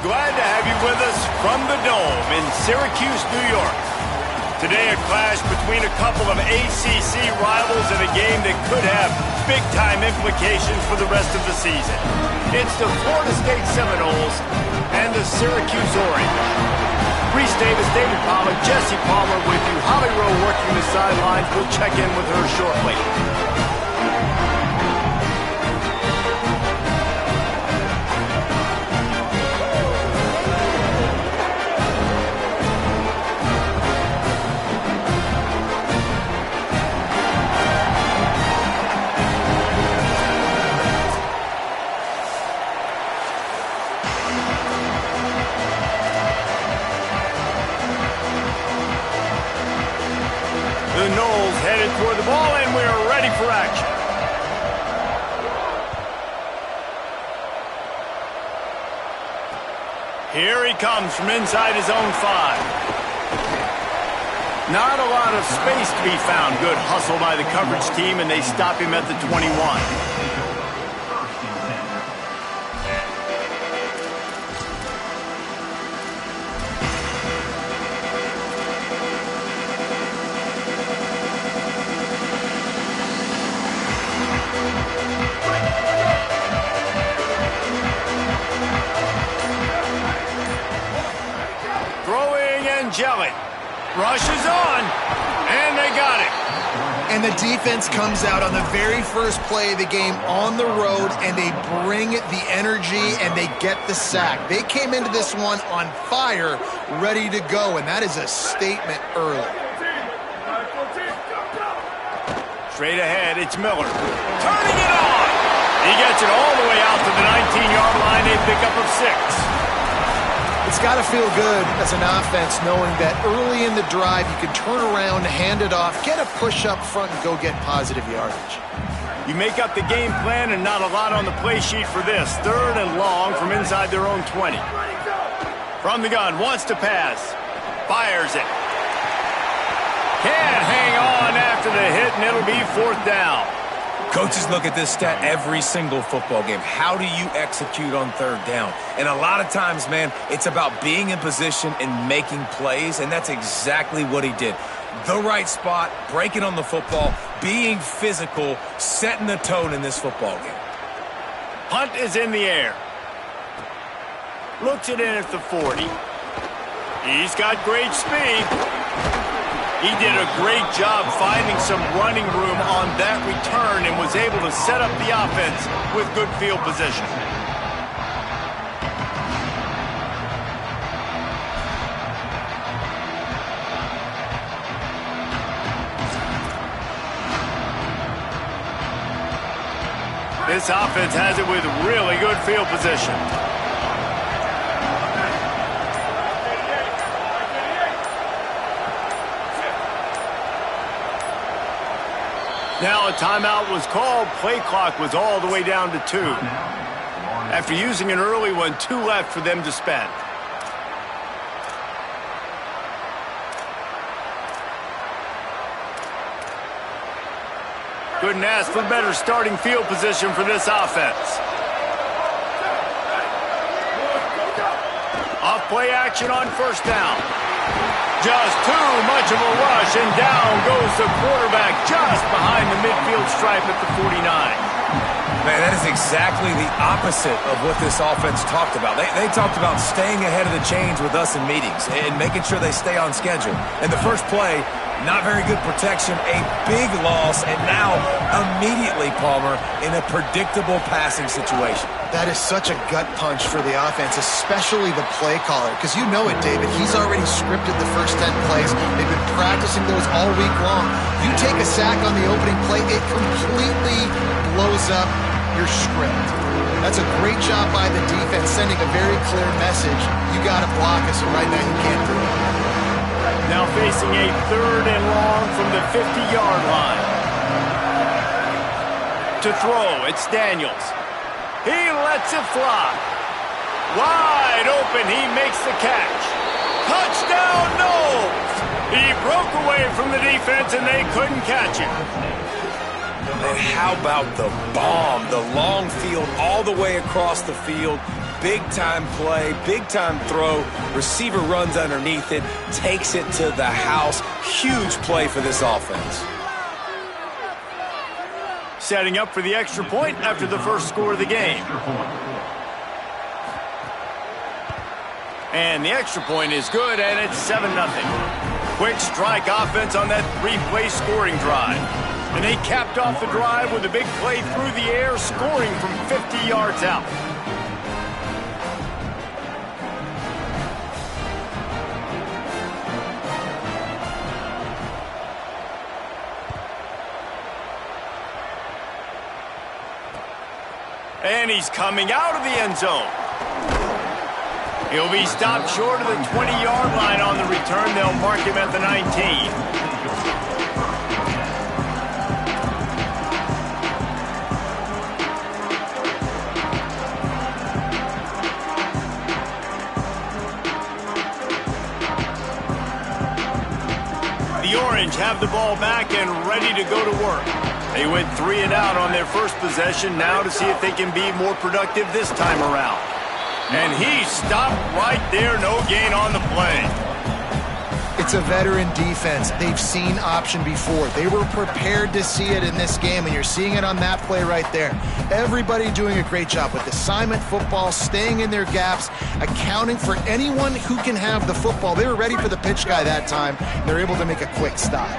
Glad to have you with us from the Dome in Syracuse, New York. Today, a clash between a couple of ACC rivals in a game that could have big-time implications for the rest of the season. It's the Florida State Seminoles and the Syracuse Orange. Reese Davis, David Pollack, Jesse Palmer with you. Holly Rowe working the sidelines. We'll check in with her shortly. The Noles headed toward the ball, and we are ready for action. Here he comes from inside his own 5. Not a lot of space to be found. Good hustle by the coverage team, and they stop him at the 21. Jelly rushes on, and they got it. And the defense comes out on the very first play of the game on the road, and they bring the energy, and they get the sack. They came into this one on fire, ready to go, and that is a statement early. Straight ahead, it's Miller. Turning it on! He gets it all the way out to the 19-yard line, a pickup of 6. It's got to feel good as an offense knowing that early in the drive you can turn around, hand it off, get a push up front, and go get positive yardage. You make up the game plan and not a lot on the play sheet for this. 3rd and long from inside their own 20. From the gun, wants to pass. Fires it. Can't hang on after the hit, and it'll be 4th down. Coaches look at this stat every single football game. How do you execute on 3rd down? And a lot of times, man, it's about being in position and making plays, and that's exactly what he did. The right spot, breaking on the football, being physical, setting the tone in this football game. Punt is in the air. Looks it in at the 40. He's got great speed. He did a great job finding some running room on that return and was able to set up the offense with good field position. This offense has it with really good field position. Now a timeout was called. Play clock was all the way down to 2. After using an early one, 2 left for them to spend. Couldn't ask for better starting field position for this offense. Off play action on 1st down. Just too much of a rush, and down goes the quarterback just behind the midfield stripe at the 49. Man, that is exactly the opposite of what this offense talked about. They talked about staying ahead of the chains with us in meetings and making sure they stay on schedule. And the first play, not very good protection, a big loss, and now immediately, Palmer, in a predictable passing situation. That is such a gut punch for the offense, especially the play caller, because you know it, David. He's already scripted the first 10 plays. They've been practicing those all week long. You take a sack on the opening play, it completely blows up your script. That's a great job by the defense, sending a very clear message. You got to block us, and right now you can't do it. Now facing a 3rd and long from the 50-yard line. To throw, it's Daniels. He lets it fly. Wide open, he makes the catch. Touchdown, Noles! He broke away from the defense, and they couldn't catch him. And how about the bomb, the long field all the way across the field? big-time play, big-time throw. Receiver runs underneath it, takes it to the house. Huge play for this offense. Setting up for the extra point after the first score of the game. And the extra point is good, and it's 7-0. Quick strike offense on that three-play scoring drive. And they capped off the drive with a big play through the air, scoring from 50 yards out. And he's coming out of the end zone. He'll be stopped short of the 20-yard line on the return. They'll mark him at the 19. The Orange have the ball back and ready to go to work. They went 3 and out on their first possession, now to see if they can be more productive this time around. And he stopped right there, no gain on the play. It's a veteran defense. They've seen option before. They were prepared to see it in this game, and you're seeing it on that play right there. Everybody doing a great job with assignment football, staying in their gaps, accounting for anyone who can have the football. They were ready for the pitch guy that time. They're able to make a quick stop.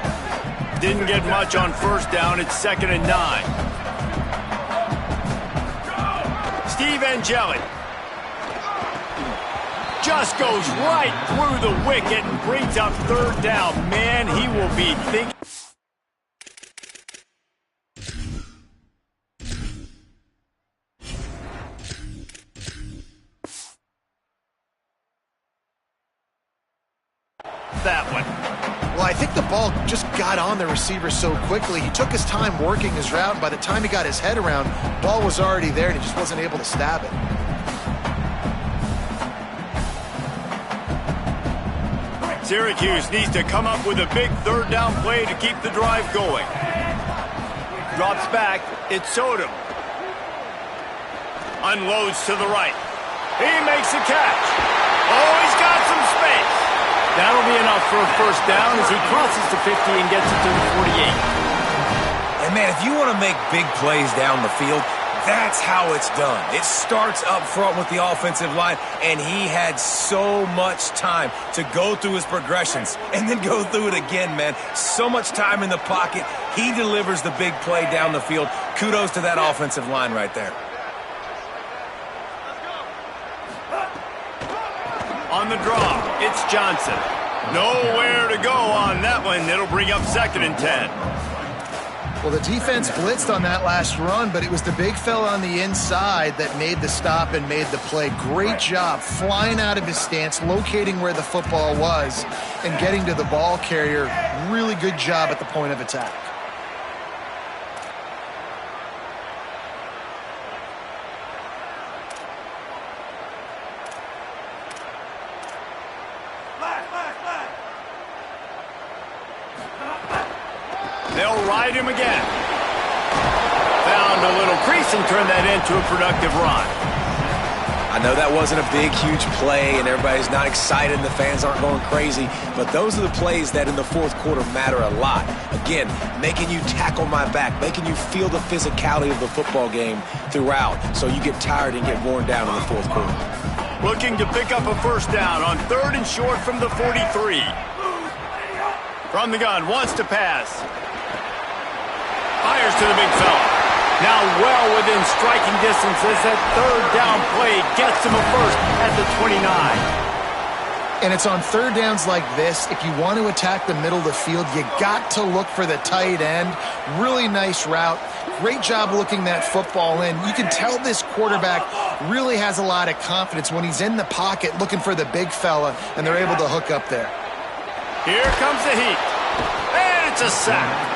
Didn't get much on first down. It's 2nd and 9. Steve Angeli just goes right through the wicket and brings up 3rd down. Man, he will be thinking. That one. Well, I think the ball just got on the receiver so quickly. He took his time working his route, and by the time he got his head around, the ball was already there, and he just wasn't able to stab it. Syracuse needs to come up with a big 3rd down play to keep the drive going. Drops back. It's Sodom. Unloads to the right. He makes a catch. Oh, he's got some space. That'll be enough for a first down as he crosses the 50 and gets it to the 48. And, man, if you want to make big plays down the field, that's how it's done. It starts up front with the offensive line, and he had so much time to go through his progressions and then go through it again, man. So much time in the pocket. He delivers the big play down the field. Kudos to that offensive line right there. On the draw, it's Johnson. Nowhere to go on that one. It'll bring up 2nd and 10. Well, the defense blitzed on that last run, but it was the big fella on the inside that made the stop and made the play. Great job flying out of his stance, locating where the football was, and getting to the ball carrier. Really good job at the point of attack. They'll ride him again. Found a little crease and turned that into a productive run. I know that wasn't a big, huge play, and everybody's not excited and the fans aren't going crazy, but those are the plays that in the 4th quarter matter a lot. Again, making you tackle my back, making you feel the physicality of the football game throughout, so you get tired and get worn down in the 4th quarter. Looking to pick up a first down on 3rd and short from the 43. From the gun, wants to pass. Fires to the big fella. Now well within striking distance as that 3rd down play gets him a first at the 29. And it's on 3rd downs like this. If you want to attack the middle of the field, you got to look for the tight end. Really nice route. Great job looking that football in. You can tell this quarterback really has a lot of confidence when he's in the pocket looking for the big fella, and they're able to hook up there. Here comes the heat. And it's a sack.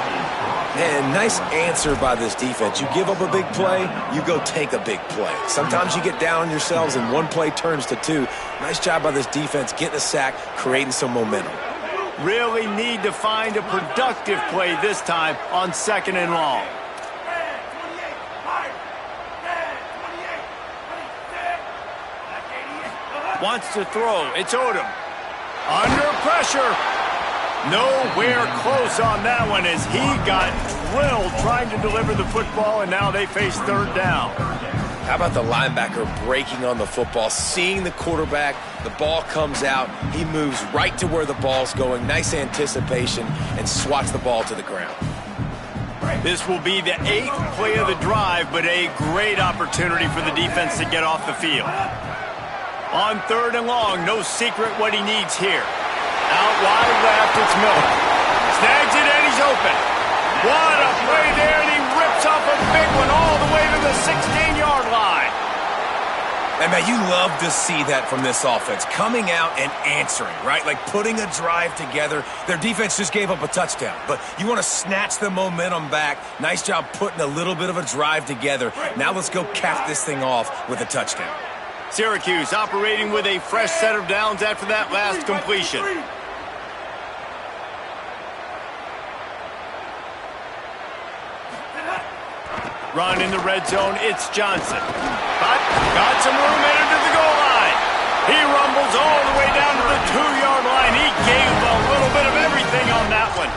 And nice answer by this defense. You give up a big play, you go take a big play. Sometimes you get down on yourselves and one play turns to 2. Nice job by this defense getting a sack, creating some momentum. Really need to find a productive play this time on 2nd and long. Wants to throw. It's Odom. Under pressure. Nowhere close on that one as he got drilled trying to deliver the football, and now they face third down. How about the linebacker breaking on the football, seeing the quarterback, the ball comes out, he moves right to where the ball's going, nice anticipation, and swats the ball to the ground. This will be the 8th play of the drive, but a great opportunity for the defense to get off the field. On 3rd and long, no secret what he needs here. Out wide left, it's Miller. Snags it and he's open. What a play there, and he rips off a big one all the way to the 16-yard line. And man, you love to see that from this offense, coming out and answering, right? Like putting a drive together. Their defense just gave up a touchdown, but you want to snatch the momentum back. Nice job putting a little bit of a drive together. Now let's go cap this thing off with a touchdown. Syracuse operating with a fresh set of downs after that last completion. Run in the red zone, it's Johnson. But got some room headed to the goal line. He rumbles all the way down to the 2-yard line. He gave a little bit of everything on that one.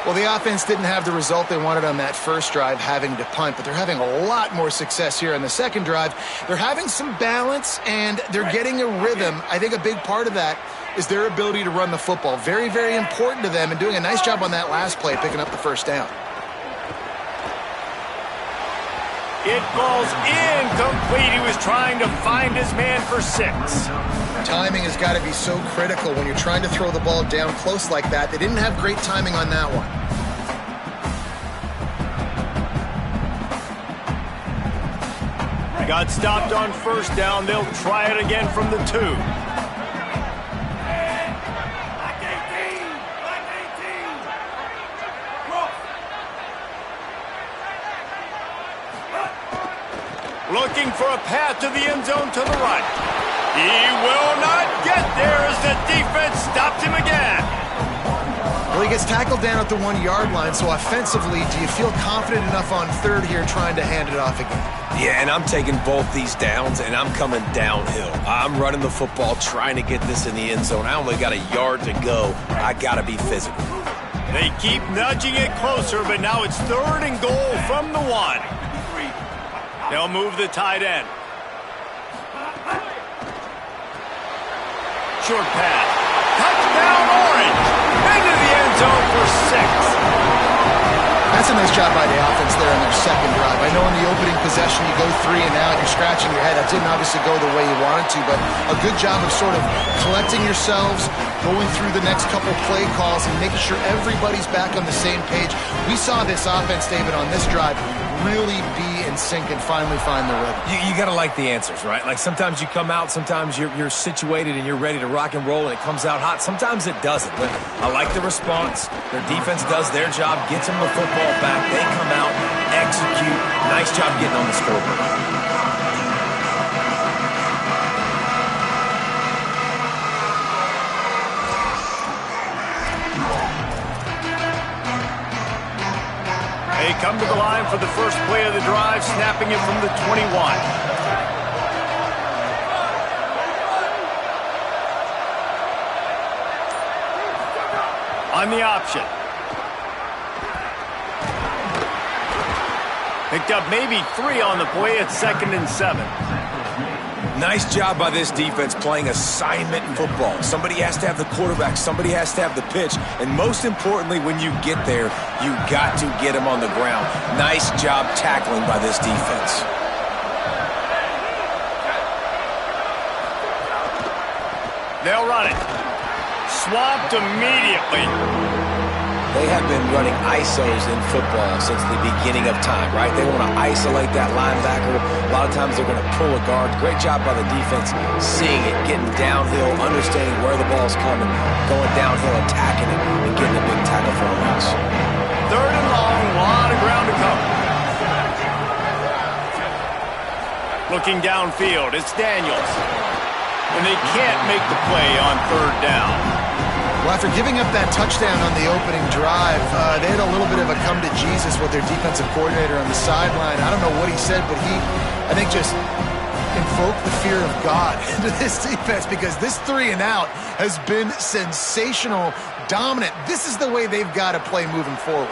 Well, the offense didn't have the result they wanted on that first drive, having to punt, but they're having a lot more success here on the second drive. They're having some balance, and they're getting a rhythm. I think a big part of that is their ability to run the football. Very, very important to them, and doing a nice job on that last play, picking up the first down. It falls incomplete. He was trying to find his man for 6. Timing has got to be so critical when you're trying to throw the ball down close like that. They didn't have great timing on that one. Got stopped on first down. They'll try it again from the 2. Looking for a path to the end zone to the right. He will not get there as the defense stopped him again. Well, he gets tackled down at the 1-yard line, so offensively, do you feel confident enough on 3rd here trying to hand it off again? Yeah, and I'm taking both these downs, and I'm coming downhill. I'm running the football, trying to get this in the end zone. I only got a yard to go. I got to be physical. They keep nudging it closer, but now it's 3rd and goal from the 1. They'll move the tight end. Short pass. Touchdown, Orange. Into the end zone for 6. That's a nice job by the offense there on their second drive. I know in the opening possession you go 3 and out, you're scratching your head. That didn't obviously go the way you wanted to, but a good job of sort of collecting yourselves, going through the next couple play calls, and making sure everybody's back on the same page. We saw this offense, David, on this drive really be in sync and finally find the rhythm. You got to like the answers, right? Like sometimes you come out, sometimes you're situated and you're ready to rock and roll and it comes out hot. Sometimes it doesn't, but I like the response. Their defense does their job, gets them the football back. They come out, execute. Nice job getting on the scoreboard. They come to the line for the first play of the drive, snapping it from the 21. On the option. Picked up maybe 3 on the play at 2nd and 7. Nice job by this defense playing assignment football. Somebody has to have the quarterback. Somebody has to have the pitch. And most importantly, when you get there, you got to get him on the ground. Nice job tackling by this defense. They'll run it. Swamped immediately. They have been running ISOs in football since the beginning of time, right? They want to isolate that linebacker. A lot of times they're going to pull a guard. Great job by the defense, seeing it, getting downhill, understanding where the ball's coming, going downhill, attacking it, and getting a big tackle for a loss. 3rd and long, a lot of ground to cover. Looking downfield, it's Daniels. And they can't make the play on 3rd down. Well, after giving up that touchdown on the opening drive, they had a little bit of a come to Jesus with their defensive coordinator on the sideline. I don't know what he said, but he, I think, just invoke the fear of God into this defense because this 3-and-out has been sensational, dominant. This is the way they've got to play moving forward.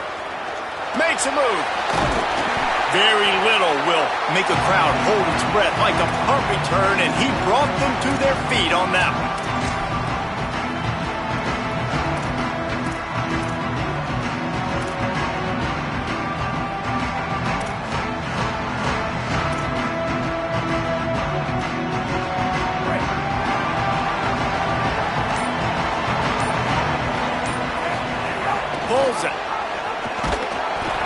Makes a move. Very little will make a crowd hold its breath like a punt return, and he brought them to their feet on that one. Pulls it.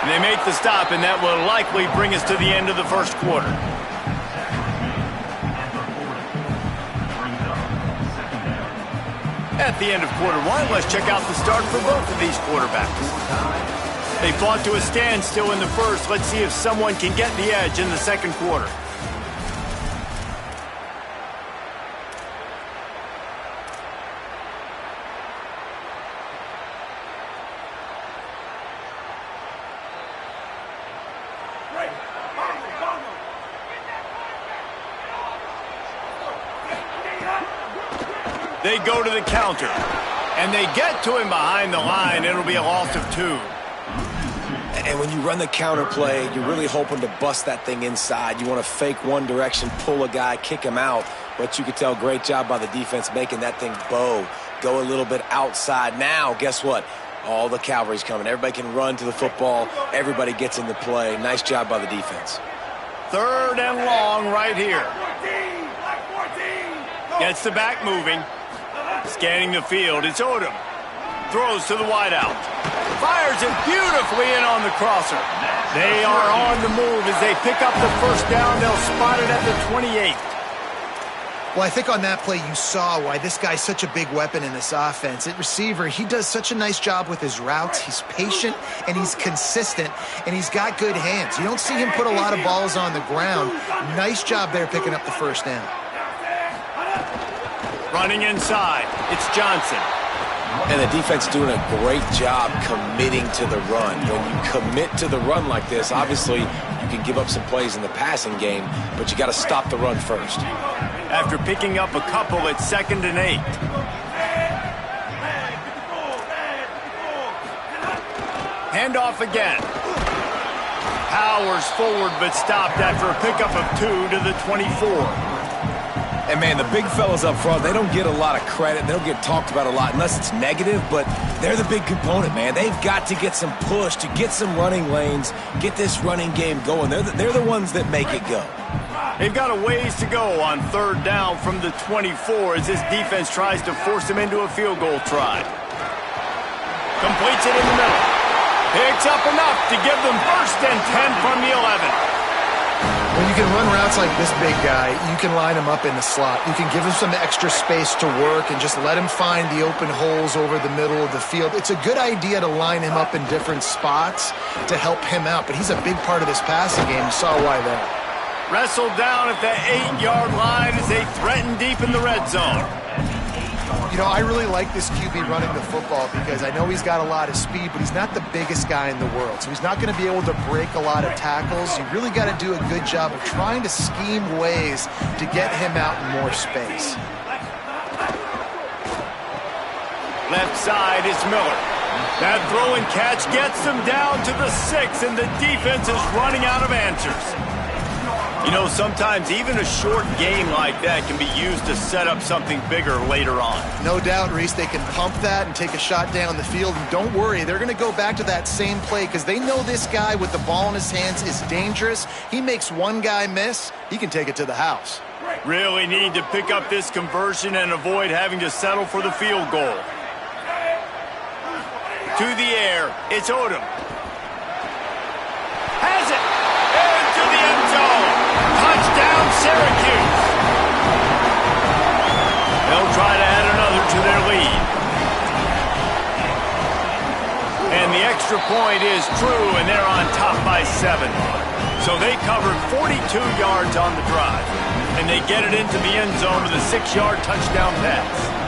And they make the stop, and that will likely bring us to the end of the first quarter. At the end of quarter one, let's check out the start for both of these quarterbacks. They fought to a standstill in the first. Let's see if someone can get the edge in the second quarter. They go to the counter, and they get to him behind the line. It'll be a loss of 2. And when you run the counter play, you're really hoping to bust that thing inside. You want to fake one direction, pull a guy, kick him out. But you could tell, great job by the defense making that thing bow, go a little bit outside. Now, guess what? All the cavalry's coming. Everybody can run to the football. Everybody gets into play. Nice job by the defense. 3rd and long right here. Gets the back moving. Scanning the field, it's Odom. Throws to the wideout. Fires it beautifully in on the crosser. They are on the move as they pick up the first down. They'll spot it at the 28. Well, I think on that play you saw why this guy's such a big weapon in this offense. At receiver, he does such a nice job with his routes. He's patient, and he's consistent, and he's got good hands. You don't see him put a lot of balls on the ground. Nice job there picking up the first down. Running inside, it's Johnson. And the defense doing a great job committing to the run. When you commit to the run like this, obviously you can give up some plays in the passing game, but you got to stop the run first. After picking up a couple, it's 2nd and 8. Handoff again. Powers forward, but stopped after a pickup of 2 to the 24. And, man, the big fellas up front, they don't get a lot of credit. They don't get talked about a lot unless it's negative, but they're the big component, man. They've got to get some push, to get some running lanes, get this running game going. They're the ones that make it go. They've got a ways to go on 3rd down from the 24 as this defense tries to force them into a field goal try. Completes it in the middle. Picks up enough to give them 1st and 10 from the 11. When you can run routes like this big guy, you can line him up in the slot. You can give him some extra space to work and just let him find the open holes over the middle of the field. It's a good idea to line him up in different spots to help him out, but he's a big part of this passing game. You saw why there. Wrestled down at the 8-yard line as they threaten deep in the red zone. You know, I really like this QB running the football because I know he's got a lot of speed, but he's not the biggest guy in the world. So he's not going to be able to break a lot of tackles. You really got to do a good job of trying to scheme ways to get him out in more space. Left side is Miller. That throw and catch gets them down to the 6, and the defense is running out of answers. You know, sometimes even a short game like that can be used to set up something bigger later on. No doubt, Reese, they can pump that and take a shot down the field. And don't worry, they're going to go back to that same play because they know this guy with the ball in his hands is dangerous. He makes one guy miss, he can take it to the house. Really need to pick up this conversion and avoid having to settle for the field goal. To the air, it's Odom. Has it! Into the end zone! Touchdown, Syracuse! They'll try to add another to their lead. And the extra point is true, and they're on top by 7. So they covered 42 yards on the drive, and they get it into the end zone with a 6-yard touchdown pass.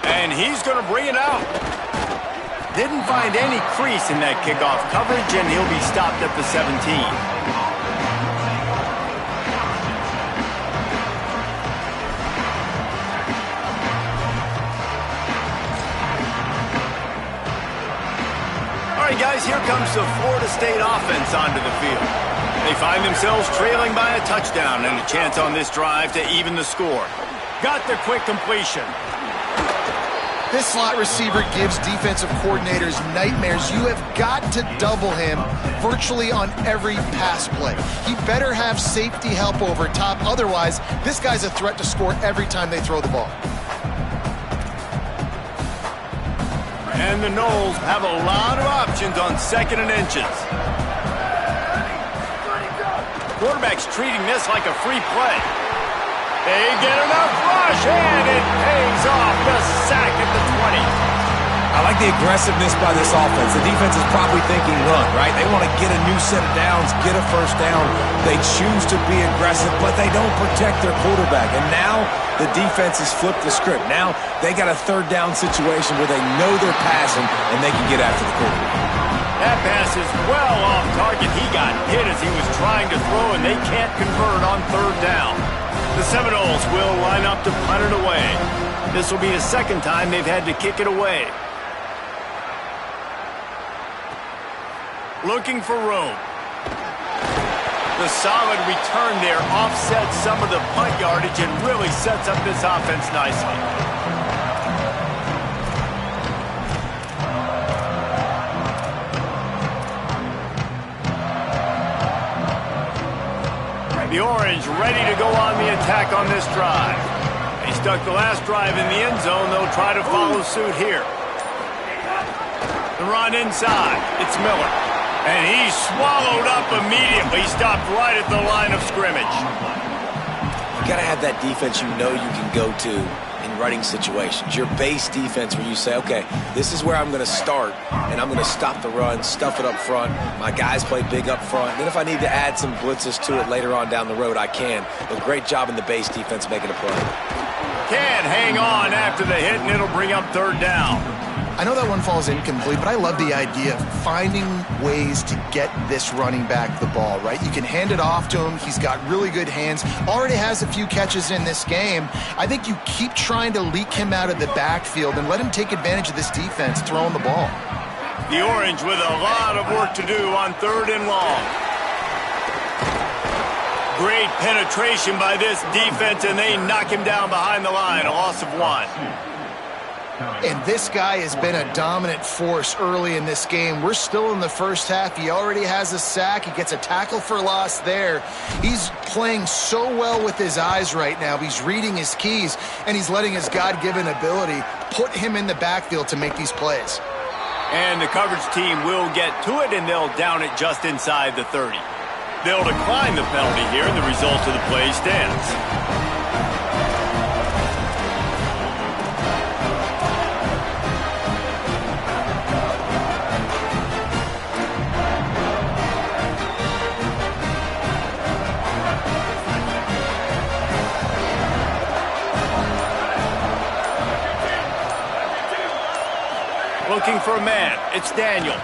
And he's going to bring it out. Didn't find any crease in that kickoff coverage, and he'll be stopped at the 17. All right, guys, here comes the Florida State offense onto the field. They find themselves trailing by a touchdown and a chance on this drive to even the score. Got the quick completion. This slot receiver gives defensive coordinators nightmares. You have got to double him virtually on every pass play. He better have safety help over top. Otherwise, this guy's a threat to score every time they throw the ball. And the Noles have a lot of options on 2nd and inches. Quarterback's treating this like a free play. They get enough rush, and it pays off. The sack at the 20. I like the aggressiveness by this offense. The defense is probably thinking run, right? They want to get a new set of downs, get a first down. They choose to be aggressive, but they don't protect their quarterback. And now the defense has flipped the script. Now they got a 3rd down situation where they know they're passing, and they can get after the quarterback. That pass is well off target. He got hit as he was trying to throw, and they can't convert on 3rd down. The Seminoles will line up to punt it away. This will be the 2nd time they've had to kick it away. Looking for room. The solid return there offsets some of the punt yardage and really sets up this offense nicely. The Orange ready to go on the attack on this drive. They stuck the last drive in the end zone. They'll try to follow suit here. The run inside. It's Miller. And he's swallowed up immediately. Stopped right at the line of scrimmage. You got to have that defense you know you can go to in running situations. Your base defense where you say, okay, this is where I'm going to start, and I'm going to stop the run, stuff it up front. My guys play big up front. Then if I need to add some blitzes to it later on down the road, I can. But great job in the base defense making a play. Can hang on after the hit, and it'll bring up 3rd down. I know that one falls incomplete, but I love the idea of finding ways to get this running back the ball, right? You can hand it off to him. He's got really good hands. Already has a few catches in this game. I think you keep trying to leak him out of the backfield and let him take advantage of this defense throwing the ball. The Orange with a lot of work to do on 3rd and long. Great penetration by this defense, and they knock him down behind the line. A loss of 1. And this guy has been a dominant force early in this game. We're still in the first half. He already has a sack. He gets a tackle for loss there. He's playing so well with his eyes right now. He's reading his keys, and he's letting his God-given ability put him in the backfield to make these plays. And the coverage team will get to it, and they'll down it just inside the 30. They'll decline the penalty here, and the result of the play stands. Looking for a man. It's Daniels.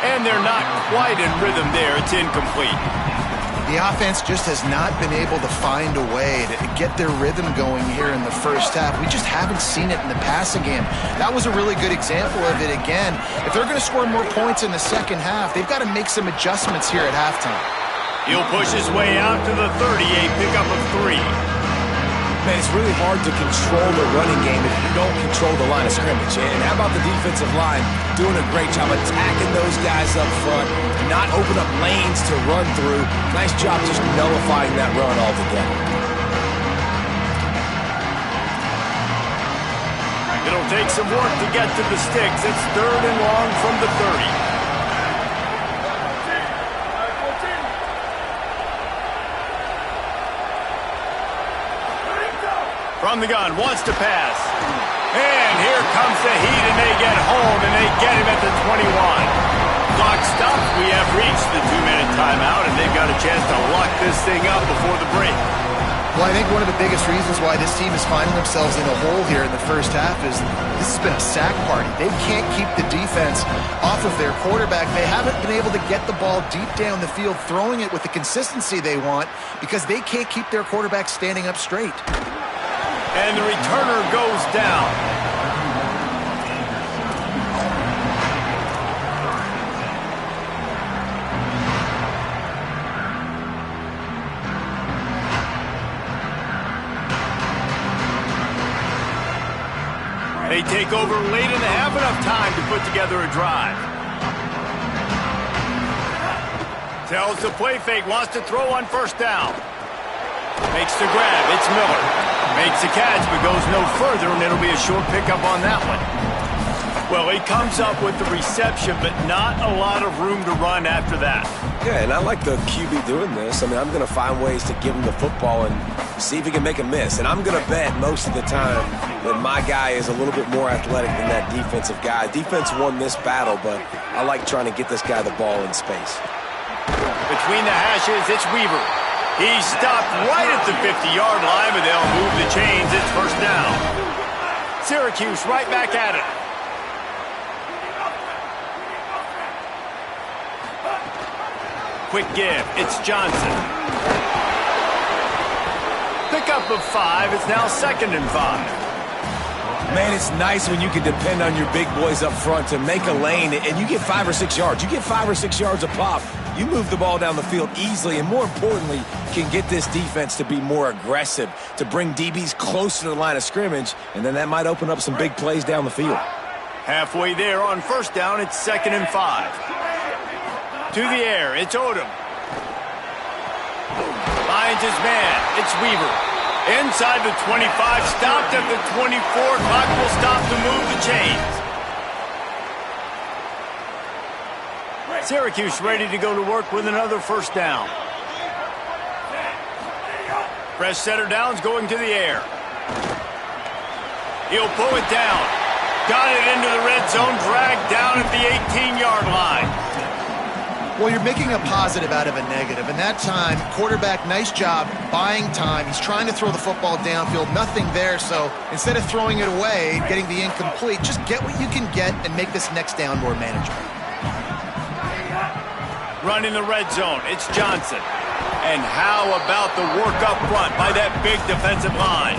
And they're not quite in rhythm there. It's incomplete. The offense just has not been able to find a way to get their rhythm going here in the first half. We just haven't seen it in the passing game. That was a really good example of it again. If they're going to score more points in the second half, they've got to make some adjustments here at halftime. He'll push his way out to the 30, a pickup of 3. Man, it's really hard to control the running game if you don't control the line of scrimmage. And how about the defensive line doing a great job attacking those guys up front, not open up lanes to run through. Nice job just nullifying that run altogether. It'll take some work to get to the sticks. It's 3rd and long from the 30. From the gun, wants to pass. And here comes the heat, and they get home, and they get him at the 21. Clock stopped. We have reached the 2-minute timeout, and they've got a chance to lock this thing up before the break. Well, I think one of the biggest reasons why this team is finding themselves in a hole here in the first half is this has been a sack party. They can't keep the defense off of their quarterback. They haven't been able to get the ball deep down the field, throwing it with the consistency they want because they can't keep their quarterback standing up straight. And the returner goes down. They take over late in the half, enough time to put together a drive. Tells the play fake, wants to throw on first down. Makes the grab, it's Miller. Makes the catch, but goes no further, and it'll be a short pickup on that one. Well, he comes up with the reception, but not a lot of room to run after that. Yeah, and I like the QB doing this. I mean, I'm going to find ways to give him the football and see if he can make a miss. And I'm going to bet most of the time that my guy is a little bit more athletic than that defensive guy. Defense won this battle, but I like trying to get this guy the ball in space. Between the hashes, it's Weaver. He's stopped right at the 50-yard line, but they'll move the chains. It's first down. Syracuse right back at it. Quick give. It's Johnson. Pickup of 5. It's now 2nd and 5. Man, it's nice when you can depend on your big boys up front to make a lane, and you get 5 or 6 yards. You get 5 or 6 yards a pop. You move the ball down the field easily, and more importantly, can get this defense to be more aggressive, to bring DBs closer to the line of scrimmage, and then that might open up some big plays down the field. Halfway there on first down, it's 2nd and 5. To the air, it's Odom. Finds his man, it's Weaver. Inside the 25, stopped at the 24. Clock will stop to move the chains. Syracuse ready to go to work with another first down. Fresh setter downs going to the air. He'll pull it down. Got it into the red zone, dragged down at the 18-yard line. Well, you're making a positive out of a negative, and that time, quarterback, nice job buying time. He's trying to throw the football downfield, nothing there, so instead of throwing it away, getting the incomplete, just get what you can get and make this next down more manageable. Running the red zone, it's Johnson. And how about the work up front by that big defensive line?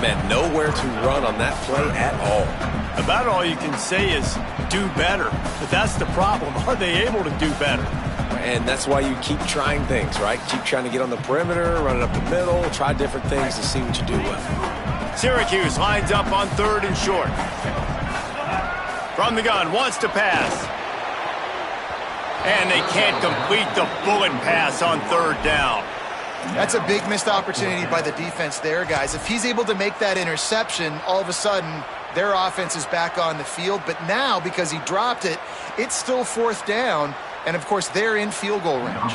Man, nowhere to run on that play at all. About all you can say is do better. But that's the problem. Are they able to do better? And that's why you keep trying things, right? Keep trying to get on the perimeter, run it up the middle, try different things to see what you do well. Syracuse lines up on 3rd and short. From the gun, wants to pass. And they can't complete the bullet pass on 3rd down. That's a big missed opportunity by the defense there, guys. If he's able to make that interception, all of a sudden their offense is back on the field. But now, because he dropped it, it's still 4th down. And, of course, they're in field goal range.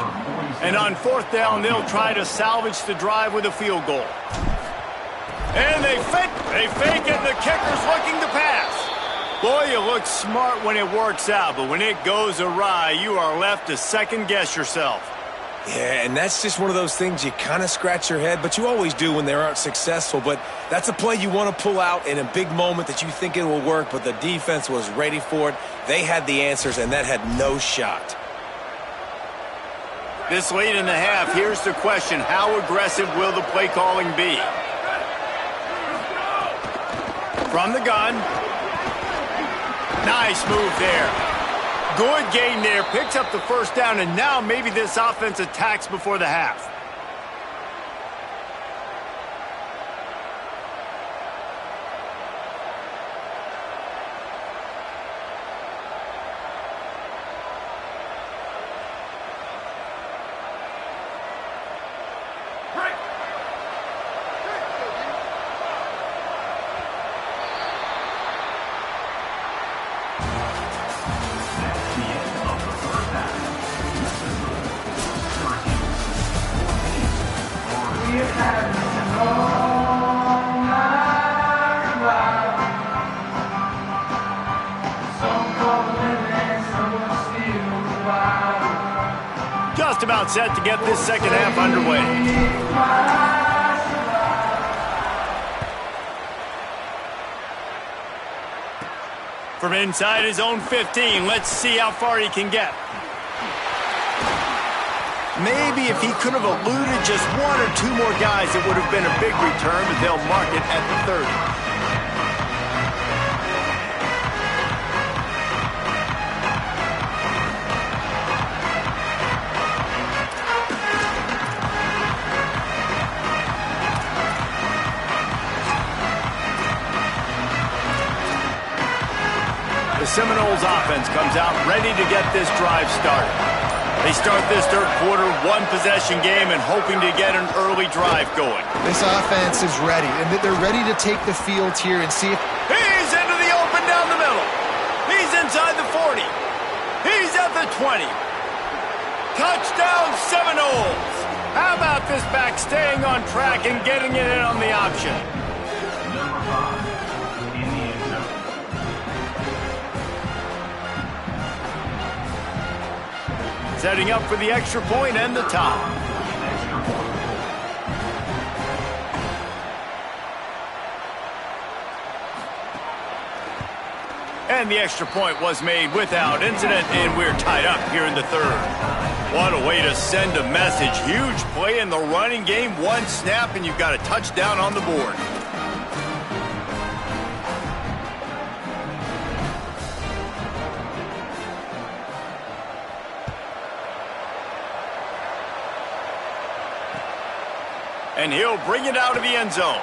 And on 4th down, they'll try to salvage the drive with a field goal. And they fake it, and the kicker's looking to pass. Boy, you look smart when it works out, but when it goes awry, you are left to second-guess yourself. Yeah, and that's just one of those things you kind of scratch your head, but you always do when they aren't successful. But that's a play you want to pull out in a big moment that you think it will work, but the defense was ready for it. They had the answers, and that had no shot. This late in the half, here's the question. How aggressive will the play calling be? From the gun. Nice move there. Good game there. Picks up the first down, and now maybe this offense attacks before the half. about set to get this second half underway. From inside his own 15, let's see how far he can get. Maybe if he could have eluded just one or two more guys, it would have been a big return, but they'll mark it at the 30. The Seminoles offense comes out ready to get this drive started. They start this third quarter one-possession game and hoping to get an early drive going. This offense is ready, and they're ready to take the field here and see if... He's into the open down the middle. He's inside the 40. He's at the 20. Touchdown Seminoles. How about this back staying on track and getting it in on the option? Setting up for the extra point and the top. And the extra point was made without incident, and we're tied up here in the third. What a way to send a message. Huge play in the running game. One snap, and you've got a touchdown on the board. And he'll bring it out of the end zone.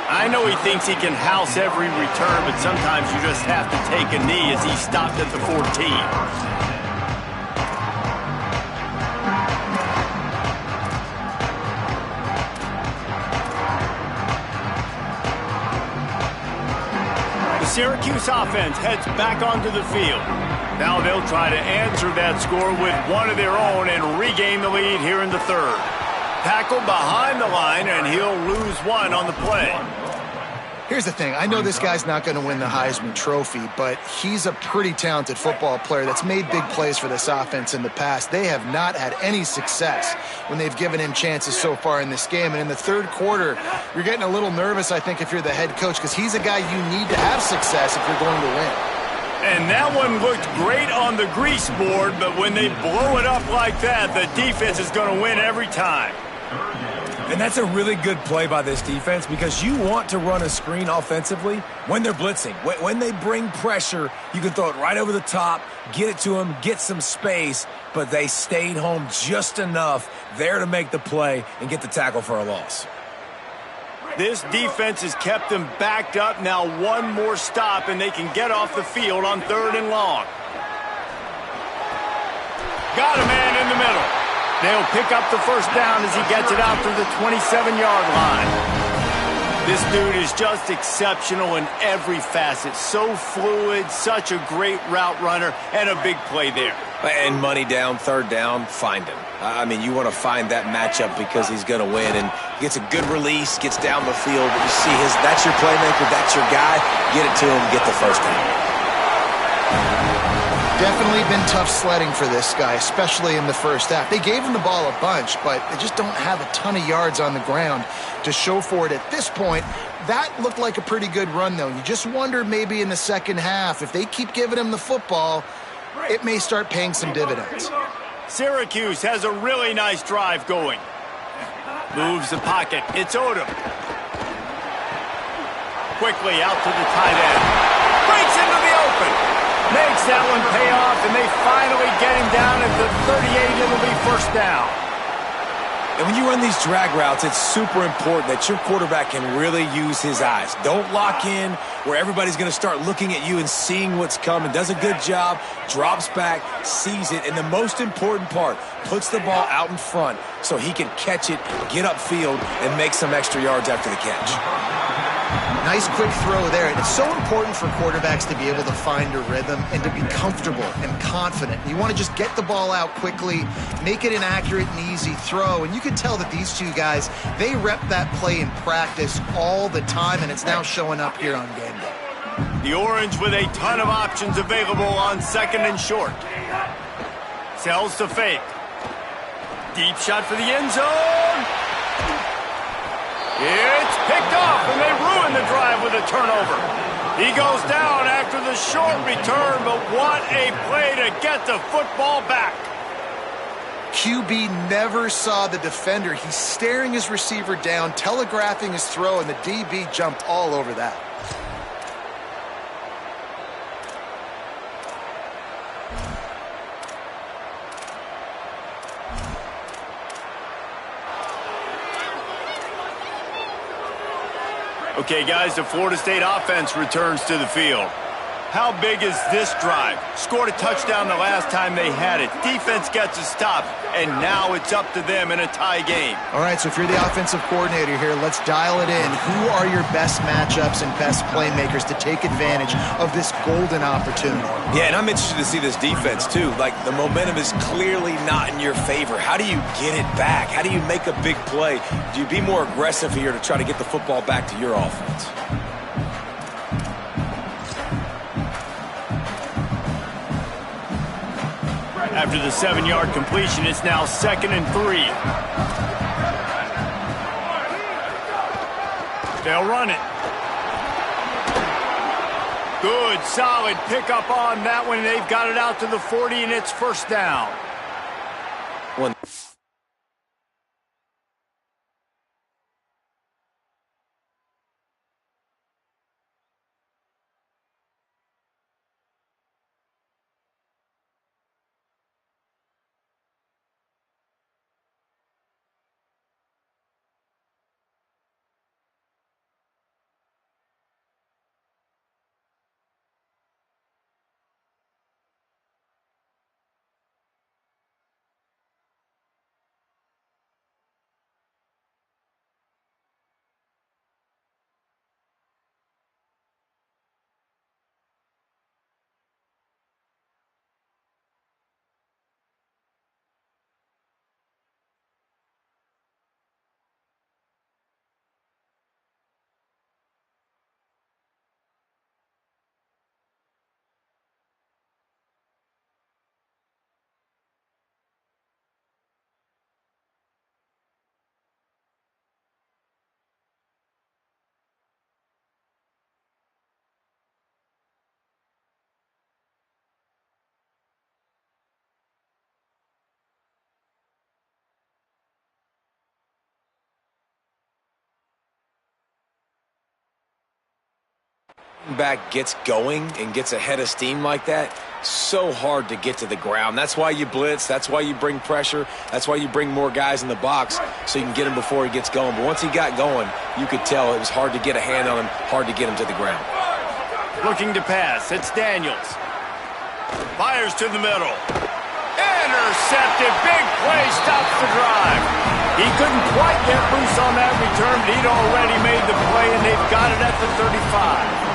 I know he thinks he can house every return, but sometimes you just have to take a knee as he stopped at the 14. The Syracuse offense heads back onto the field. Now they'll try to answer that score with one of their own and regain the lead here in the third. Tackled behind the line, and he'll lose one on the play. Here's the thing. I know this guy's not going to win the Heisman Trophy, but he's a pretty talented football player that's made big plays for this offense in the past. They have not had any success when they've given him chances so far in this game. And in the third quarter, you're getting a little nervous, I think, if you're the head coach, because he's a guy you need to have success if you're going to win. And that one looked great on the grease board, but when they blow it up like that, the defense is going to win every time. And that's a really good play by this defense because you want to run a screen offensively when they're blitzing. When they bring pressure, you can throw it right over the top, get it to them, get some space, but they stayed home just enough there to make the play and get the tackle for a loss. This defense has kept them backed up. Now one more stop, and they can get off the field on 3rd and long. Got a man in the middle. They'll pick up the first down as he gets it out to the 27-yard line. This dude is just exceptional in every facet. So fluid, such a great route runner, and a big play there. And money down, 3rd down, find him. I mean, you want to find that matchup because he's going to win. And gets a good release, gets down the field. You see that's your playmaker, that's your guy. Get it to him, get the first down. Definitely been tough sledding for this guy, especially in the first half. They gave him the ball a bunch, but they just don't have a ton of yards on the ground to show for it at this point. That looked like a pretty good run, though. You just wonder maybe in the second half, if they keep giving him the football, it may start paying some dividends. Syracuse has a really nice drive going. Moves the pocket. It's Odom. Quickly out to the tight end. Breaks into the open. Makes that one pay off, and they finally get him down at the 38. It'll be first down. And when you run these drag routes, it's super important that your quarterback can really use his eyes. Don't lock in where everybody's going to start looking at you and seeing what's coming. Does a good job, drops back, sees it, and the most important part, puts the ball out in front so he can catch it, get upfield, and make some extra yards after the catch. Nice quick throw there. And it's so important for quarterbacks to be able to find a rhythm and to be comfortable and confident. You want to just get the ball out quickly, make it an accurate and easy throw. And you can tell that these two guys, they rep that play in practice all the time, and it's now showing up here on game day. The Orange with a ton of options available on 2nd and short. Tells to fake. Deep shot for the end zone. It's picked off, and they ruin the drive with a turnover. He goes down after the short return, but what a play to get the football back. QB never saw the defender. He's staring his receiver down, telegraphing his throw, and the DB jumped all over that. Okay, guys, the Florida State offense returns to the field. How big is this drive? Scored a touchdown the last time they had it. Defense gets a stop, and now it's up to them in a tie game. All right, so if you're the offensive coordinator here, let's dial it in. Who are your best matchups and best playmakers to take advantage of this golden opportunity? Yeah, and I'm interested to see this defense, too. Like, the momentum is clearly not in your favor. How do you get it back? How do you make a big play? Do you be more aggressive here to try to get the football back to your offense? After the 7-yard completion, it's now 2nd and 3. They'll run it. Good, solid pickup on that one. They've got it out to the 40, and it's first down. Back gets going and gets ahead of steam like that, so hard to get to the ground. That's why you blitz. That's why you bring pressure. That's why you bring more guys in the box so you can get him before he gets going. But once he got going, you could tell it was hard to get a hand on him, hard to get him to the ground. Looking to pass. It's Daniels. Fires to the middle. Intercepted. Big play. Stops the drive. He couldn't quite get loose on that return, but he'd already made the play, and they've got it at the 35.